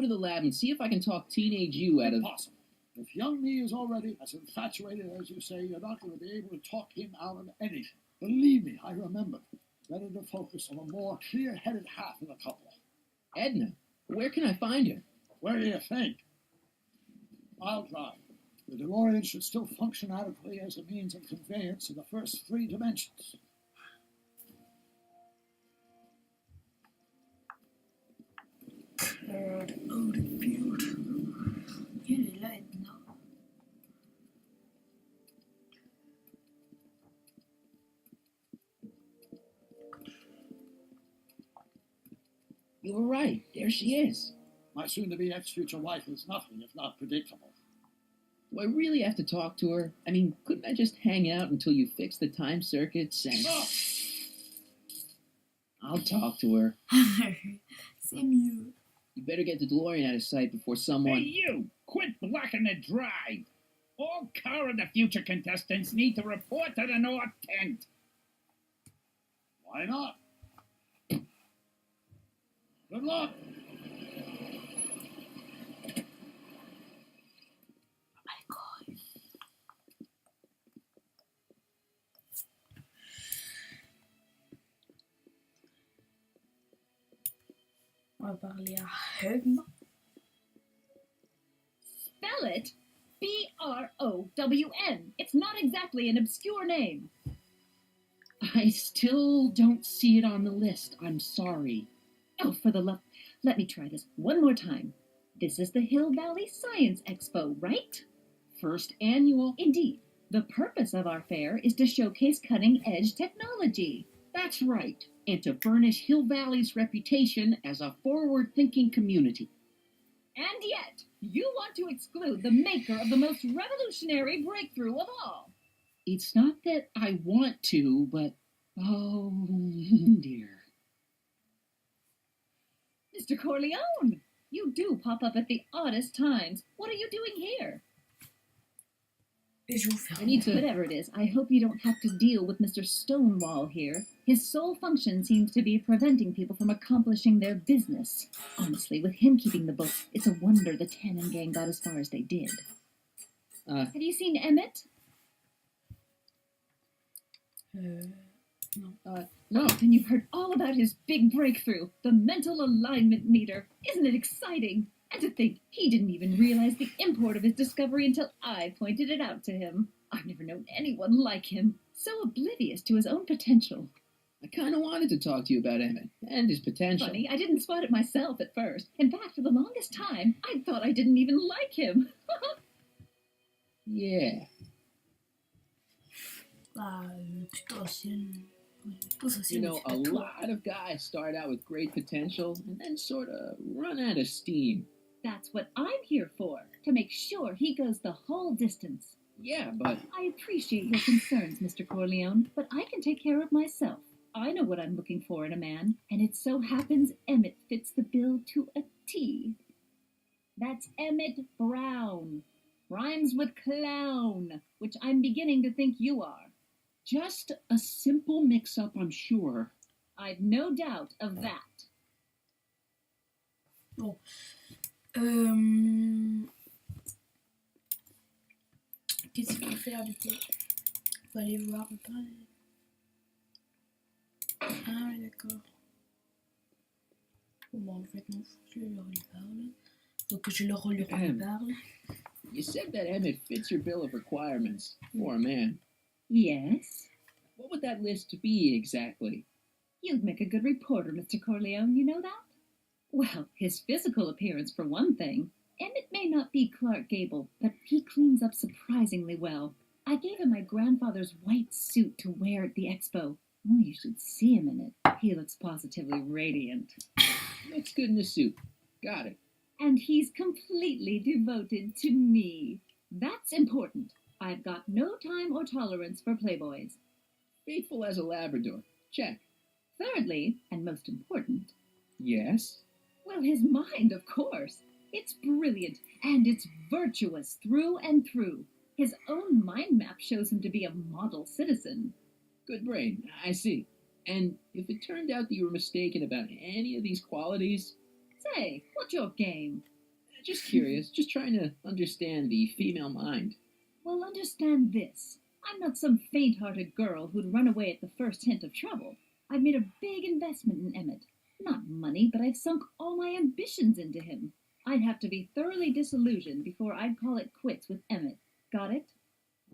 to the lab and see if I can talk teenage you out of... Impossible. If young me is already as infatuated as you say, you're not going to be able to talk him out of anything. Believe me, I remember. Better to focus on a more clear-headed half of the couple. Edna, where can I find her? Where do you think? I'll drive. The DeLorean should still function adequately as a means of conveyance in the first 3 dimensions. Field. Elle est là, Edna. You were right. There she is. My soon-to-be ex-future wife is nothing if not predictable. Do I really have to talk to her? I mean, couldn't I just hang out until you fix the time circuits and... Oh! I'll talk to her. C'est mieux. You better get the DeLorean out of sight before someone... Hey, you! Quit blocking the drive! All Car of the Future contestants need to report to the North Tent. Why not? Good luck! On va parler à Hugh. Spell it B-R-O-W-N. It's not exactly an obscure name. I still don't see it on the list. I'm sorry. Oh, for the love... Let me try this one more time. This is the Hill Valley Science Expo, right? First annual. Indeed. The purpose of our fair is to showcase cutting-edge technology. That's right. And to burnish Hill Valley's reputation as a forward-thinking community. And yet, you want to exclude the maker of the most revolutionary breakthrough of all. It's not that I want to, but... oh, dear. Mr. Corleone, you do pop up at the oddest times. What are you doing here? I need to... Whatever it is, I hope you don't have to deal with Mr. Stonewall here. His sole function seems to be preventing people from accomplishing their business. Honestly, with him keeping the books, it's a wonder the Tannen gang got as far as they did. Have you seen Emmett? No. No. Then you've heard all about his big breakthrough, the mental alignment meter. Isn't it exciting? And to think, he didn't even realize the import of his discovery until I pointed it out to him. I've never known anyone like him, so oblivious to his own potential. I kind of wanted to talk to you about Emmett and his potential. Funny, I didn't spot it myself at first. In fact, for the longest time, I thought I didn't even like him. Yeah. You know, a lot of guys start out with great potential and then sort of run out of steam. That's what I'm here for, to make sure he goes the whole distance. Yeah, but... I appreciate your concerns, Mr. Corleone, but I can take care of myself. I know what I'm looking for in a man, and it so happens Emmett fits the bill to a T. That's Emmett Brown. Rhymes with clown, which I'm beginning to think you are. Just a simple mix-up, I'm sure. I've no doubt of that. Bon. Qu'est-ce qu'il faut faire du coup? Faut aller voir ou pas? Ah oui, d'accord. Bon, en fait, non, faut que je leur lui parle. Donc je leur lui parle. You said that Emmett fits your bill of requirements for a man. Yes? What would that list be exactly? You'd make a good reporter, Mr. Corleone, you know that? Well, his physical appearance, for one thing. Emmett may not be Clark Gable, but he cleans up surprisingly well. I gave him my grandfather's white suit to wear at the expo. Oh, you should see him in it. He looks positively radiant. Looks good in the suit. Got it. And he's completely devoted to me. That's important. I've got no time or tolerance for playboys. Faithful as a Labrador. Check. Thirdly, and most important... Yes? Well, his mind, of course. It's brilliant, and it's virtuous through and through. His own mind map shows him to be a model citizen. Good brain, I see. And if it turned out that you were mistaken about any of these qualities... Say, what's your game? Just curious, just trying to understand the female mind. Well, understand this. I'm not some faint-hearted girl who'd run away at the first hint of trouble. I've made a big investment in Emmett. Not money, but I've sunk all my ambitions into him. I'd have to be thoroughly disillusioned before I'd call it quits with Emmett. Got it?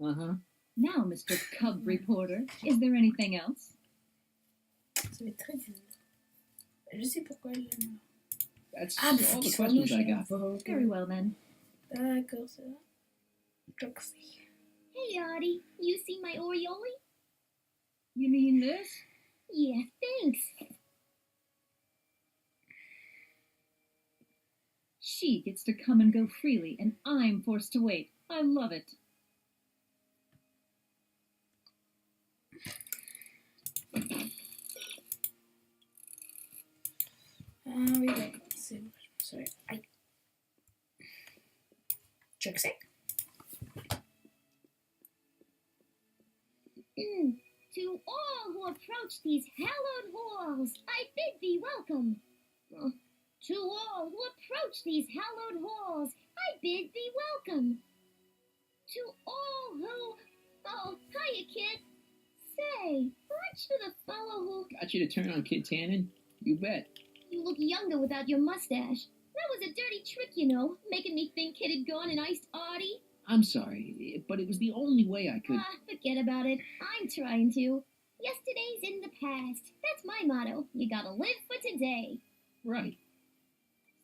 Uh-huh. Now, Mr. Cub Reporter, is there anything else? Ça va être très dur. Je sais pourquoi elle l'aime. That's Ah, mais all faut the qu'il soit questions moche. I got. Very well, then. D'accord, ça va. Toxic. Hey, Audie, you see my Orioli? You mean this? Yeah, thanks. She gets to come and go freely, and I'm forced to wait. I love it. Ah oui, d'accord. C'est bon, je me souviens. Aïe. Toxic. To all who approach these hallowed halls, I bid thee welcome. To all who approach these hallowed halls, I bid thee welcome. To all who... Oh, hiya, kid. Say, aren't you the fellow who... Got you to turn on Kid Tannen? You bet. You look younger without your mustache. That was a dirty trick, you know, making me think Kid had gone and iced Audie. I'm sorry, but it was the only way I could... Forget about it. I'm trying to. Yesterday's in the past. That's my motto. You gotta live for today. Right.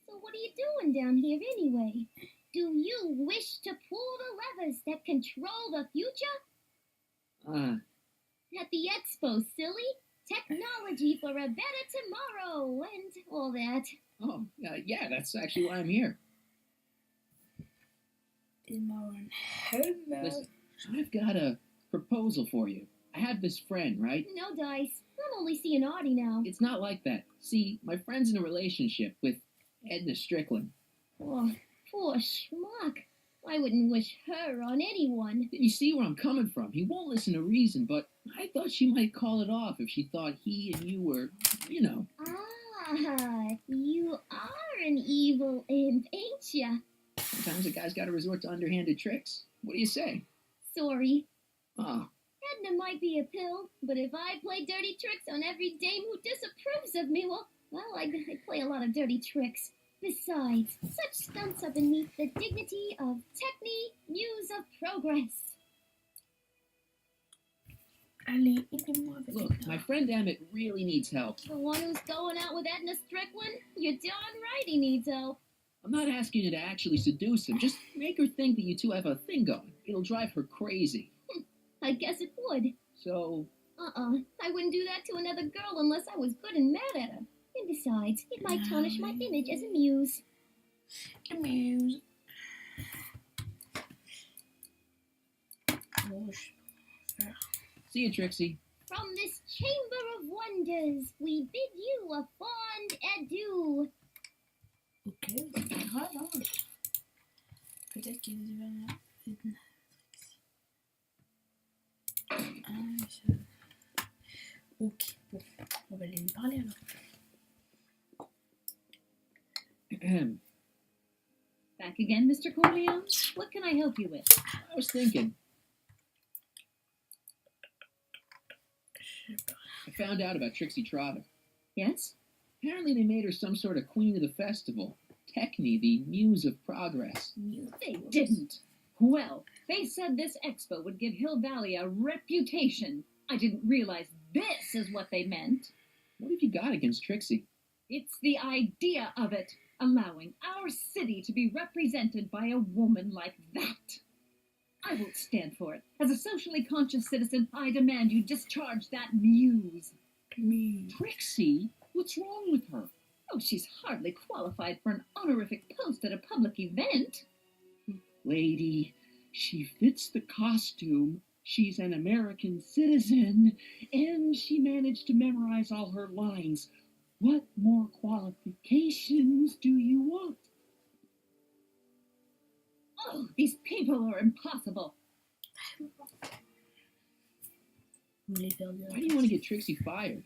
So what are you doing down here anyway? Do you wish to pull the levers that control the future? At the expo, silly. Technology for a better tomorrow and all that. Oh, yeah, that's actually why I'm here. Listen, I've got a proposal for you. I have this friend, right? No dice. I'm only seeing Audie now. It's not like that. See, my friend's in a relationship with Edna Strickland. Oh, poor schmuck. I wouldn't wish her on anyone. You see where I'm coming from. He won't listen to reason, but I thought she might call it off if she thought he and you were, you know. Ah, you are an evil imp, ain't ya? Sometimes a guy's got to resort to underhanded tricks. What do you say? Sorry. Oh, Edna might be a pill, but if I play dirty tricks on every dame who disapproves of me, well, I play a lot of dirty tricks. Besides, such stunts are beneath the dignity of Techne, Muse of Progress. Allez, aidez-moi avec look, my friend Emmett really needs help. The one who's going out with Edna Strickland? You're darn right he needs help. I'm not asking you to actually seduce him. Just make her think that you two have a thing going. It'll drive her crazy. I guess it would. So... I wouldn't do that to another girl unless I was good and mad at her. And besides, it might tarnish my image as a muse. A muse. See you, Trixie. From this chamber of wonders, we bid you a fond adieu. Ok, voilà. Peut-être qu'il devait... Ok, bon, on va aller lui parler alors. Back again, Mr. Corleone? What can I help you with? I was thinking. I found out about Trixie Trotter. Yes? Apparently they made her some sort of queen of the festival. Techne, the muse of progress. They didn't. Well, they said this expo would give Hill Valley a reputation. I didn't realize this is what they meant. What have you got against Trixie? It's the idea of it, allowing our city to be represented by a woman like that. I won't stand for it. As a socially conscious citizen, I demand you discharge that muse. Trixie? What's wrong with her? Oh, she's hardly qualified for an honorific post at a public event. Lady, she fits the costume. She's an American citizen, and she managed to memorize all her lines. What more qualifications do you want? Oh, these people are impossible. Why do you want to get Trixie fired?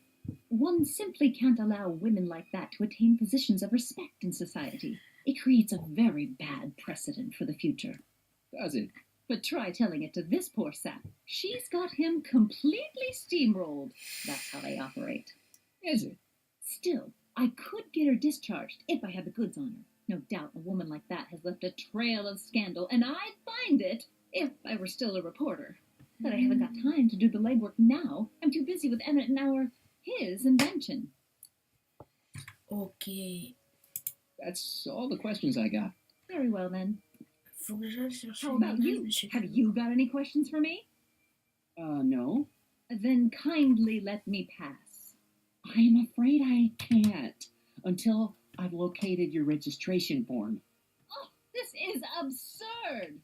One simply can't allow women like that to attain positions of respect in society. It creates a very bad precedent for the future. Does it? But try telling it to this poor sap. She's got him completely steamrolled. That's how they operate. Is it? Still, I could get her discharged if I had the goods on her. No doubt a woman like that has left a trail of scandal, and I'd find it if I were still a reporter. But I haven't got time to do the legwork now. I'm too busy with Emmett and his invention. Ok. That's all the questions I got. Very well, then. Faut que j'aille chercher How une about image you? de chez Have Google. you got any questions for me? No. Then kindly let me pass. I'm afraid I can't until I've located your registration form. Oh, this is absurd!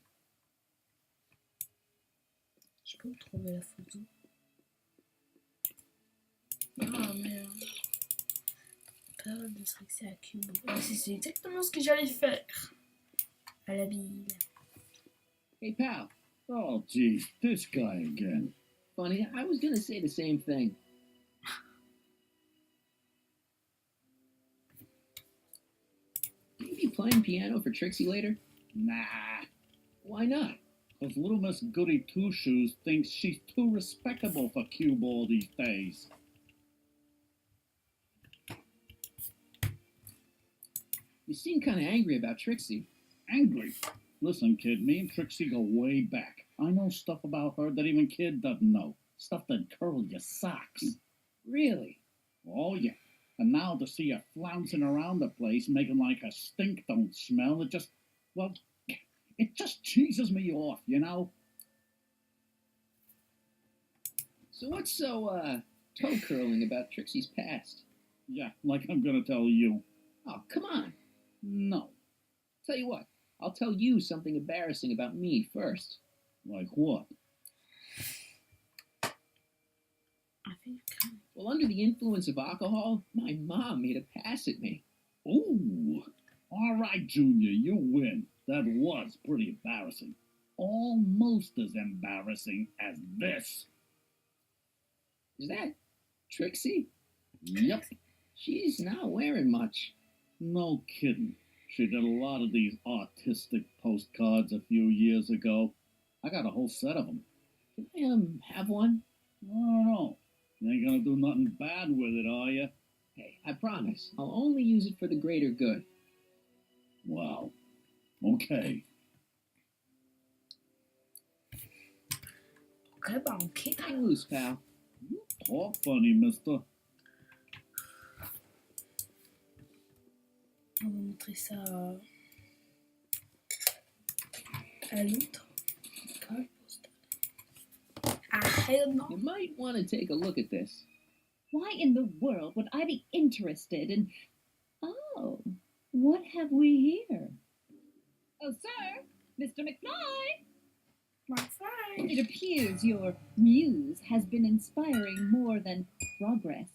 Je peux trouver la photo. Ah merde. Période de dyslexie à Cube. Ah, c'est exactement ce que j'allais faire. À la bille. Hey, pal. Oh, geez, this guy again. Funny, I was gonna say the same thing. Will you be playing piano for Trixie later? Nah, Why not? 'cause little Miss Goody Two-Shoes thinks she's too respectable for cue ball these days. You seem kind of angry about Trixie. Angry. Listen, kid, me and Trixie go way back. I know stuff about her that even kid doesn't know. Stuff that curl your socks. Really? Oh, yeah. And now to see her flouncing around the place, making like her stink don't smell, it just cheeses me off, you know? So what's so, toe curling about Trixie's past? Yeah, like I'm gonna tell you. Oh, come on. No. Tell you what, I'll tell you something embarrassing about me first. Like what? I think Well, under the influence of alcohol, my mom made a pass at me. Ooh. All right, Junior, you win. That was pretty embarrassing. Almost as embarrassing as this. Is that Trixie? Yep. She's not wearing much. No kidding. She did a lot of these artistic postcards a few years ago. I got a whole set of them. Can I, have one? I don't know. You ain't gonna do nothing bad with it, are you? Hey, I promise. I'll only use it for the greater good. Wow. Okay. Ok, bah ok. Hang loose, pal. Talk funny, mister. On va montrer ça à l'autre. Carte postale. Ah, hell no. You might want to take a look at this. Why in the world would I be interested in... Oh, what have we here? Oh, sir, Mr. McFly! My friend. It appears your muse has been inspiring more than progress.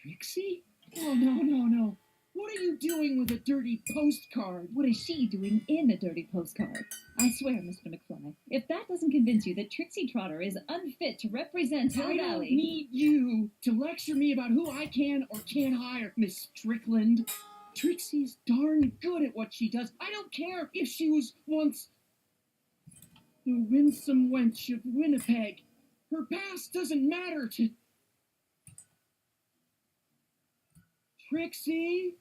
Trixie? Oh, no. What are you doing with a dirty postcard? What is she doing in a dirty postcard? I swear, Mr. McFly, if that doesn't convince you that Trixie Trotter is unfit to represent Hill I don't Valley... need you to lecture me about who I can or can't hire, Miss Strickland. Trixie's darn good at what she does. I don't care if she was once the winsome wench of Winnipeg. Her past doesn't matter to... Trixie?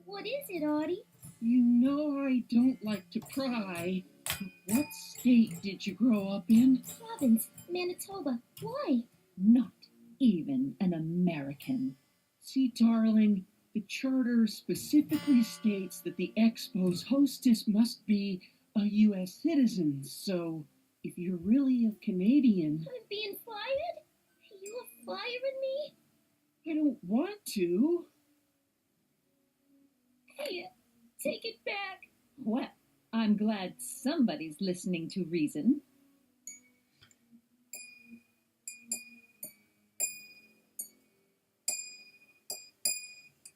What is it, Audie? You know I don't like to pry. What state did you grow up in? Province, Manitoba. Why? Not even an American. See, darling, the charter specifically states that the Expo's hostess must be a U.S. citizen, so if you're really a Canadian... I'm being fired? You are firing me? I don't want to. Hey, take it back. Well, I'm glad somebody's listening to reason.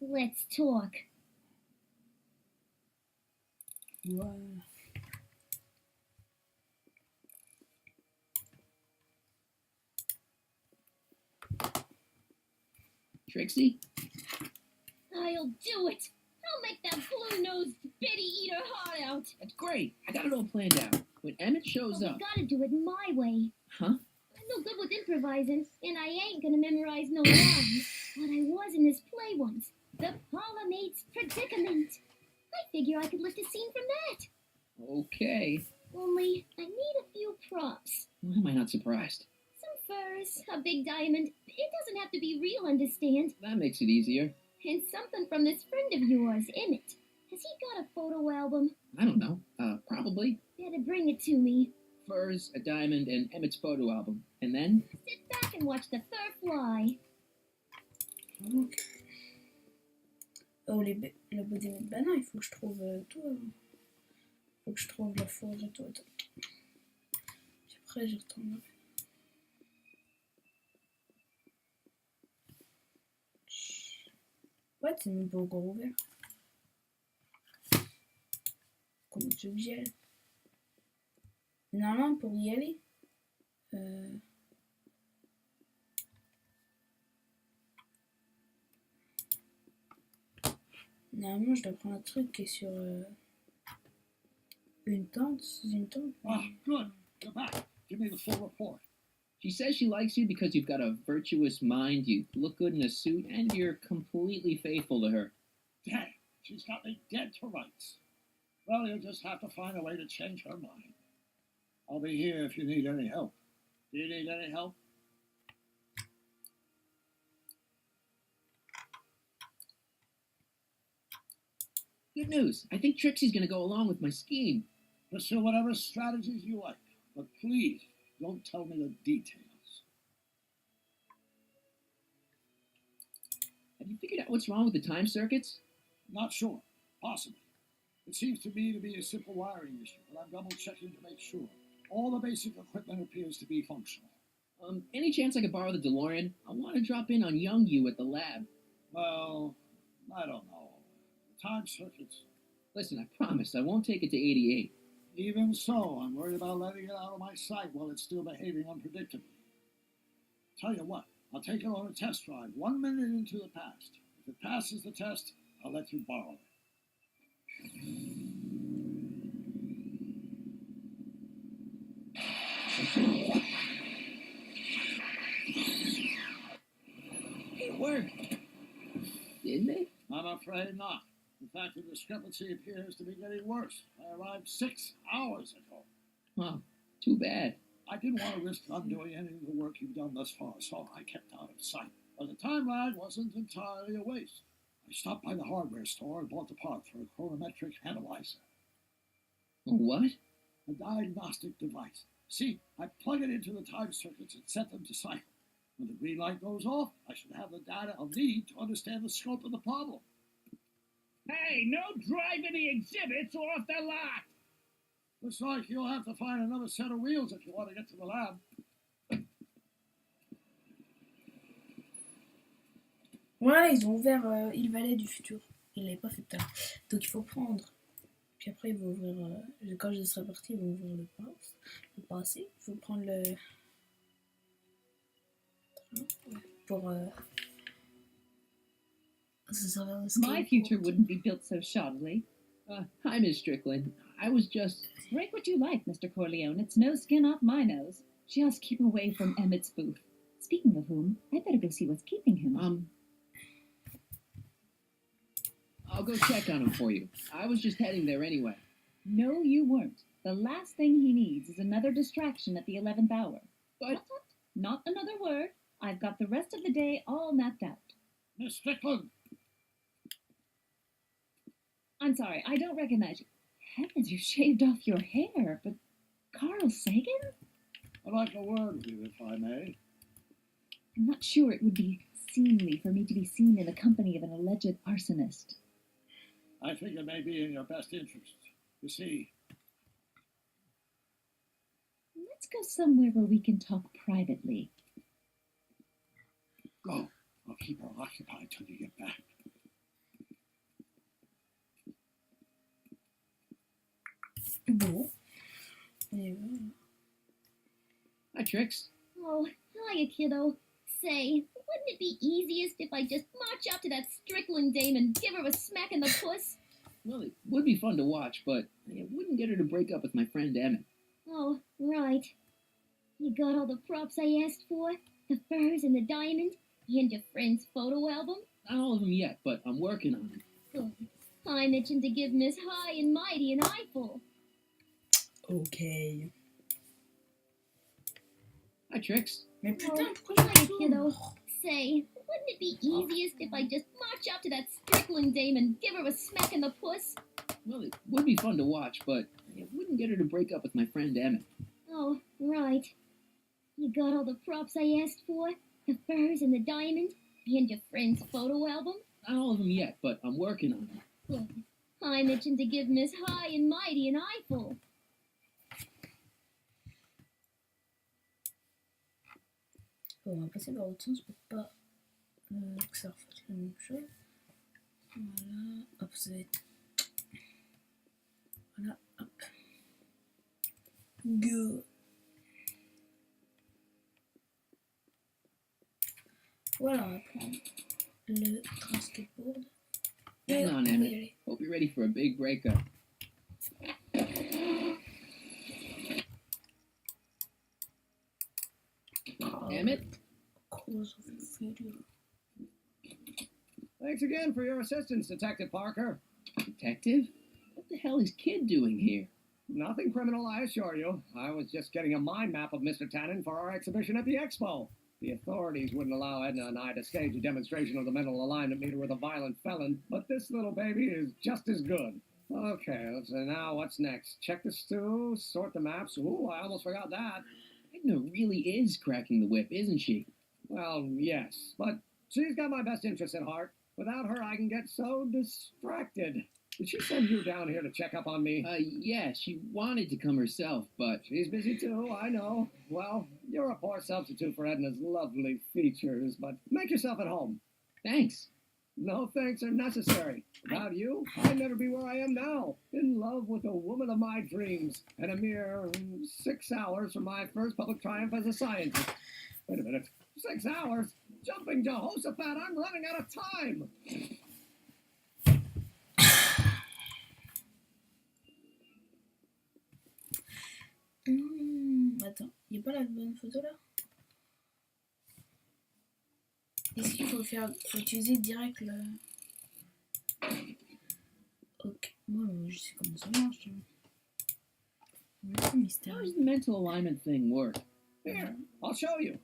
Let's talk. Ouais. Trixie? I'll I'll do it. I'll make that blue-nosed bitty eat her heart out. That's great. I got it all planned out. When Emmett shows But up... we gotta do it my way. Huh? I'm no good with improvising, and I ain't gonna memorize no lines. But I was in this play once. The Parliamate's Predicament. I figure I could lift a scene from that. Okay. Only, I need a few props. Why am I not surprised? Some furs, a big diamond. It doesn't have to be real, understand? That makes it easier. And something from this friend of yours, Emmett. Has he got a photo album? I don't know. Probably. Better bring it to me. Furs, a diamond, and Emmett's photo album. And then? Sit back and watch the fur fly. Ok. Oh, la beauté de Bana, il faut que je trouve tout. Faut que je trouve la fourre et tout. Attends. Puis après, j'y retourne. Ouais, c'est même pas encore ouvert. Comment tu veux que j'y aille? Normalement, pour y aller, normalement, je dois prendre un truc qui est sur une tente, sous une tente. Ah, good. You're back. Give me the full report. She says she likes you because you've got a virtuous mind, you look good in a suit, and you're completely faithful to her. Dang, she's got me dead to rights. Well, you'll just have to find a way to change her mind. I'll be here if you need any help. Do you need any help? Good news. I think Trixie's gonna go along with my scheme. Pursue whatever strategies you like, but please don't tell me the details. Have you figured out what's wrong with the time circuits? Not sure. Possibly. It seems to me to be a simple wiring issue, but I'm double-checking to make sure. All the basic equipment appears to be functional. Any chance I could borrow the DeLorean? I want to drop in on young you at the lab. Well, I don't know. The time circuits. Listen, I promise I won't take it to 88. Even so, I'm worried about letting it out of my sight while it's still behaving unpredictably. Tell you what, I'll take it on a test drive 1 minute into the past. If it passes the test, I'll let you borrow it. It worked. Didn't it? I'm afraid not. In fact, the discrepancy appears to be getting worse. I arrived 6 hours ago. Oh, too bad. I didn't want to risk undoing any of the work you've done thus far, so I kept out of sight. But the time lag wasn't entirely a waste. I stopped by the hardware store and bought the part for a chronometric analyzer. What? A diagnostic device. See, I plug it into the time circuits and set them to cycle. When the green light goes off, I should have the data I'll need to understand the scope of the problem. Hey, no driving the exhibits off the lot! Looks like you'll have to find another set of wheels if you want to get to the lab. Voilà, ils ont ouvert Il Valait du futur. Ils l'avaient pas fait tout à l'heure. Donc il faut prendre. Puis après, ils vont ouvrir. Quand je serai parti, ils vont ouvrir le passé. Il faut prendre le. Pour. My future wouldn't be built so shoddily. Hi, Miss Strickland. I was just... Break what you like, Mr. Corleone. It's no skin off my nose. Just keep away from Emmett's booth. Speaking of whom, I'd better go see what's keeping him. I'll go check on him for you. I was just heading there anyway. No, you weren't. The last thing he needs is another distraction at the 11th hour. But... What? Not another word. I've got the rest of the day all mapped out. Miss Strickland! I'm sorry, I don't recognize you. Heavens, you shaved off your hair, but Carl Sagan? I'd like a word with you, if I may. I'm not sure it would be seemly for me to be seen in the company of an alleged arsonist. I think it may be in your best interest. You see... Let's go somewhere where we can talk privately. Go. I'll keep her occupied till you get back. Bon. Hi, Trix. Oh, hiya, kiddo. Say, wouldn't it be easiest if I just march up to that Strickland dame and give her a smack in the puss? Well, it would be fun to watch, but it wouldn't get her to break up with my friend Emmett. Oh, right. You got all the props I asked for? The furs and the diamond? And your friend's photo album? Not all of them yet, but I'm working on it. Good. I'm itching to give Miss High and Mighty an eyeful. Ok. Hi, Trix. Mais putain, pourquoi Hi, je kiddo. Say, wouldn't it be easiest if I just march up to that Strickland dame and give her a smack in the puss? Well, it would be fun to watch, but it wouldn't get her to break up with my friend Emmett. Oh, right. You got all the props I asked for? The furs and the diamond? And your friend's photo album? Not all of them yet, but I'm working on it. Good. I'm itching to give Miss High and Mighty an eyeful. Bon, on va passer par autre sens pour pas que ça refasse la même chose. Voilà, hop, ça va être. Voilà, hop. Go. Voilà, on va prendre le transkeyboard. Hang on, Emmett. Hope you're ready for a big breakup. Emmett? Cause of the future. Thanks again for your assistance, Detective Parker. Detective? What the hell is Kid doing here? Nothing criminal, I assure you. I was just getting a mind map of Mr. Tannen for our exhibition at the Expo. The authorities wouldn't allow Edna and I to stage a demonstration of the mental alignment meter with a violent felon, but this little baby is just as good. Okay, let's see now what's next. Check the stew, sort the maps. Ooh, I almost forgot that. Edna really is cracking the whip, isn't she? Well, yes, but she's got my best interests at heart. Without her, I can get so distracted. Did she send you down here to check up on me? Yeah, she wanted to come herself, but... She's busy too, I know. Well, you're a poor substitute for Edna's lovely features, but make yourself at home. Thanks. No thanks are necessary. Without you, I'd never be where I am now, in love with the woman of my dreams, and a mere 6 hours from my first public triumph as a scientist. Wait a minute, 6 hours? Jumping Jehoshaphat, I'm running out of time! Attends, il n'y a pas la bonne photo là? Est-ce qu'il faut utiliser direct le... Ok, moi je sais comment ça marche. C'est mystère. How does the mental alignment thing work? Here, I'll show you.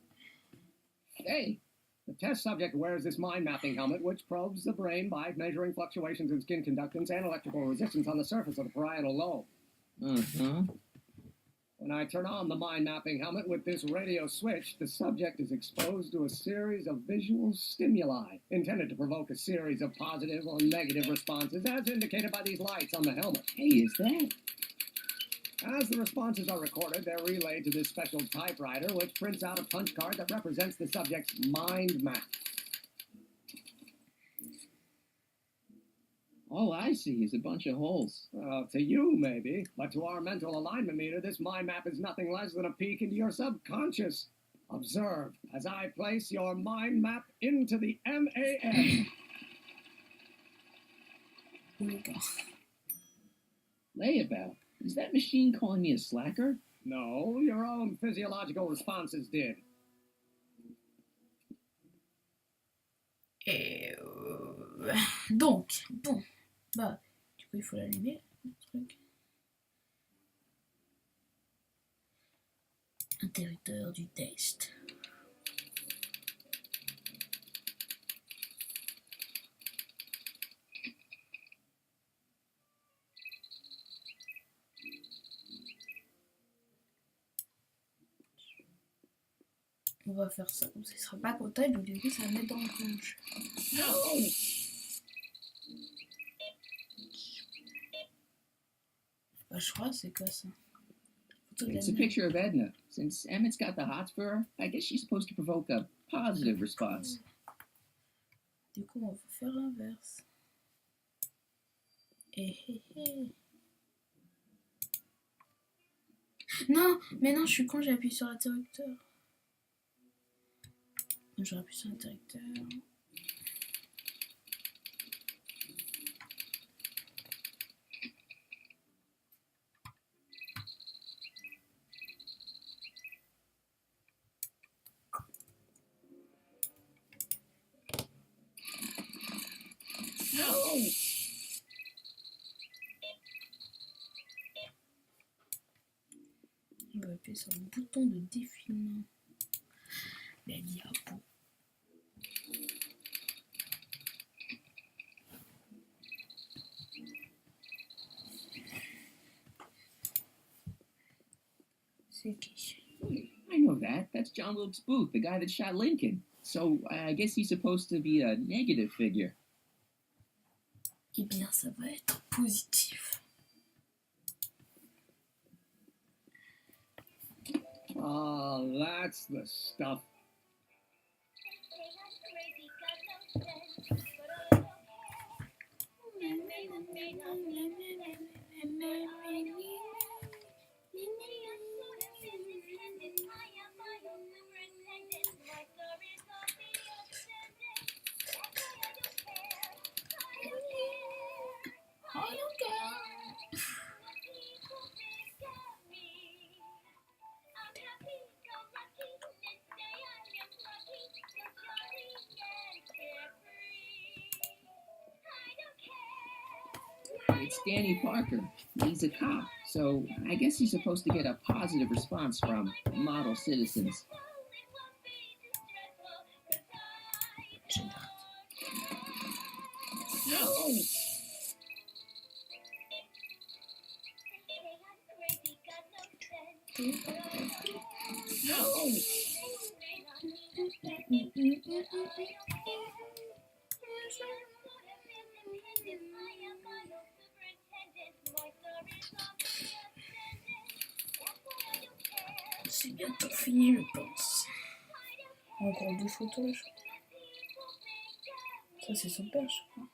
Hey. The test subject wears this mind mapping helmet, which probes the brain by measuring fluctuations in skin conductance and electrical resistance on the surface of the parietal lobe. Uh-huh. When I turn on the mind mapping helmet with this radio switch, the subject is exposed to a series of visual stimuli intended to provoke a series of positive or negative responses, as indicated by these lights on the helmet. Hey, is that? As the responses are recorded, they're relayed to this special typewriter, which prints out a punch card that represents the subject's mind map. All I see is a bunch of holes. To you, maybe, but to our mental alignment meter, this mind map is nothing less than a peek into your subconscious. Observe as I place your mind map into the MAN. Layabout. Is that machine calling me a slacker? No, your own physiological responses did. Donc, bon, bah, du coup il faut l'allumer, le truc. Interrupteur du test. On va faire ça, comme ça il sera pas content, et du coup ça va mettre dans le rouge. No! Bah, je crois c'est quoi ça? It's a picture of Edna. Since Emmett's got the hots for her, I guess she's supposed to provoke a positive response. Du coup on va faire l'inverse. Non, mais non, je suis con, j'ai appuyé sur l'interrupteur. J'aurais pu sur l'interrupteur. On va appuyer sur le bouton de défilement. La diapo. C'est qui? I know that. That's John Wilkes Booth, the guy that shot Lincoln. So I guess he's supposed to be a negative figure. Eh bien, ça va être positif. Oh, that's the stuff. It's Danny Parker. He's a cop, so I guess he's supposed to get a positive response from model citizens. No! No! C'est bientôt fini, je pense. Encore 2 photos, là, je crois. Ça, c'est son père, je crois.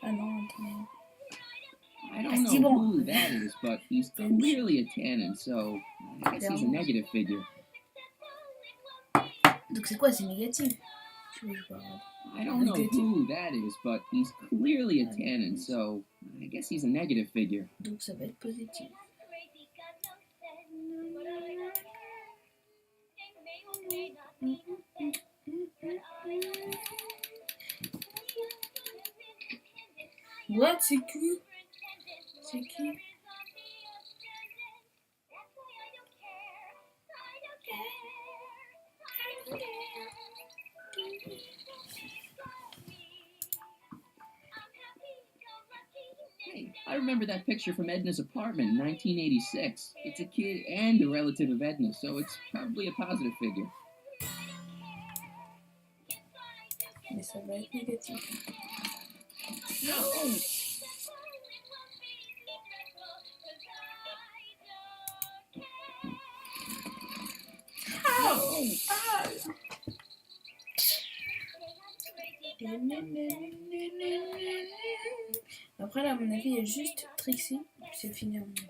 Ah non, attends. I don't know who that is, but he's clearly a Tannen, so I guess he's a negative figure. Donc c'est quoi, c'est négatif? I don't know who that is, but he's clearly a Tannen, so I guess he's a negative figure. Donc ça va être positif. What? C'est qui? C'est qui? Hey, I remember that picture from Edna's apartment in 1986. It's a kid and a relative of Edna, so it's probably a positive figure. Mais ça va être négatif. No! Après là à mon avis il y a juste Trixie, puis c'est fini à mon avis.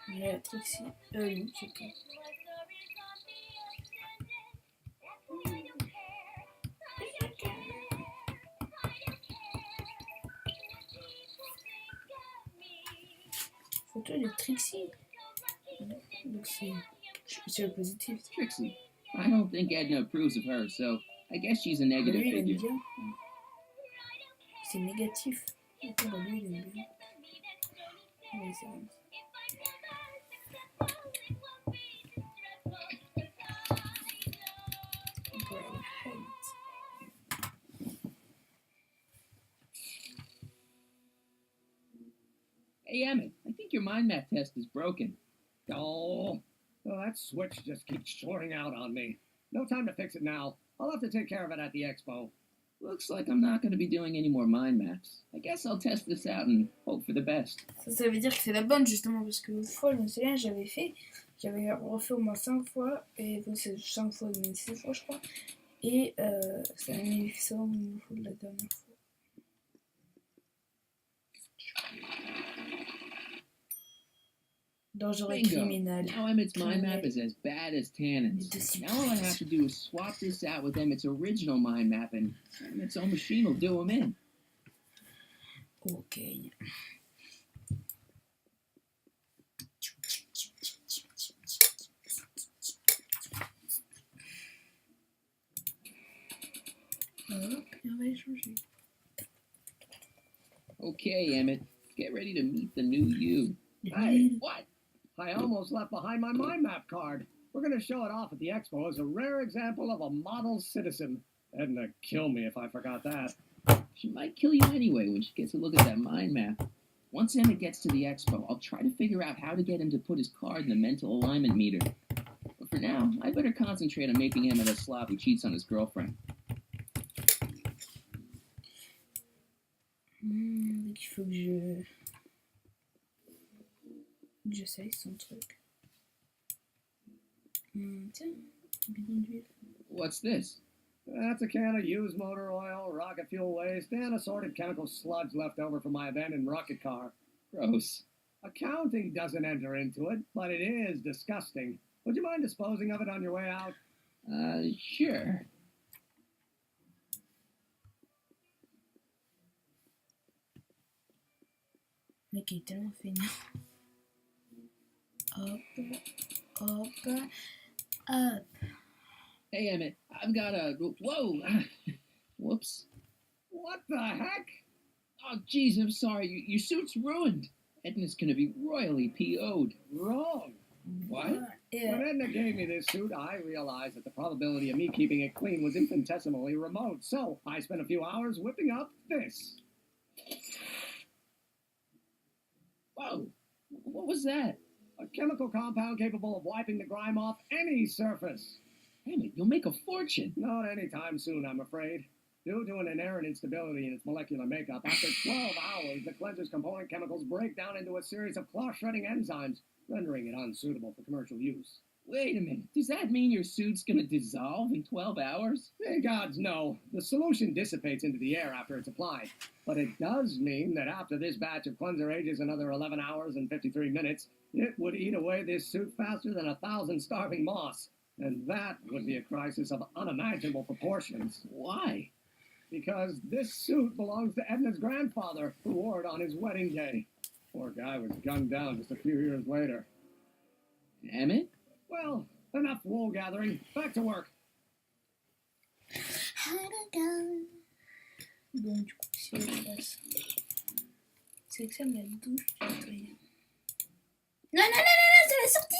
Il y a Trixie, oui, je sais pas. Photo de Trixie. Donc c'est le positif. Trixie. I don't think Edna approves of her, so I guess she's a negative Lui, il aime figure. bien. C'est négatif. Attends, bah lui, il aime bien. Oui, c'est bon. Hey, Emmett, I think your mind map test is broken. Oh, that switch just keeps shorting out on me. No time to fix it now. I'll have to take care of it at the expo. Looks like I'm not going to be doing any more mind maps. I guess I'll test this out and hope for the best. Ça veut dire que c'est la bonne justement parce que une fois je me souviens j'avais refait au moins 5 fois et donc c'est 5 fois mais 6 fois je crois et ça m'a mis ça au niveau de la dernière fois. Dangereux Bingo. criminel. Now Emmett's mind map Criminel. is as bad as Tannen's. It is Now all I have to do is swap this out with Emmett's original mind map, and Emmett's own machine will do him in. Ok. Hop, et on va échanger. Okay, Emmett, get ready to meet the new you. Hey, what? I almost left behind my mind map card. We're going to show it off at the expo as a rare example of a model citizen. Edna kill me if I forgot that. She might kill you anyway when she gets a look at that mind map. Once Emmett gets to the expo, I'll try to figure out how to get him to put his card in the mental alignment meter. But for now, I better concentrate on making Emmett a slob who cheats on his girlfriend. Donc il faut que j'essaye son truc. Tiens, bidon d'huile. What's this? That's a can of used motor oil, rocket fuel waste, and assorted chemical sludge left over from my abandoned rocket car. Gross. Accounting doesn't enter into it, but it is disgusting. Would you mind disposing of it on your way out? Sure. Le mec est tellement feignant. Hop, hop, hop. Hey, Emmett, I've got a... Whoa! Whoops. What the heck? Oh, jeez, I'm sorry. Your suit's ruined. Edna's gonna be royally PO'd. Wrong. What? When Edna gave me this suit, I realized that the probability of me keeping it clean was infinitesimally remote. So I spent a few hours whipping up this. Whoa! What was that? A chemical compound capable of wiping the grime off any surface. Emmett, you'll make a fortune. Not anytime soon, I'm afraid. Due to an inherent instability in its molecular makeup, after 12 hours, the cleanser's component chemicals break down into a series of cloth-shredding enzymes, rendering it unsuitable for commercial use. Wait a minute. Does that mean your suit's gonna dissolve in 12 hours? Hey, gods, no. The solution dissipates into the air after it's applied. But it does mean that after this batch of cleanser ages another 11 hours and 53 minutes, it would eat away this suit faster than 1,000 starving moths. And that would be a crisis of unimaginable proportions. Why? Because this suit belongs to Edna's grandfather, who wore it on his wedding day. Poor guy was gunned down just a few years later. Emmett? Well, enough wool gathering. Back to work. Bon, du coup, si on passe. Sélectionne la douche du nettoyage. Non, non, non, non, non, c'est la sortie!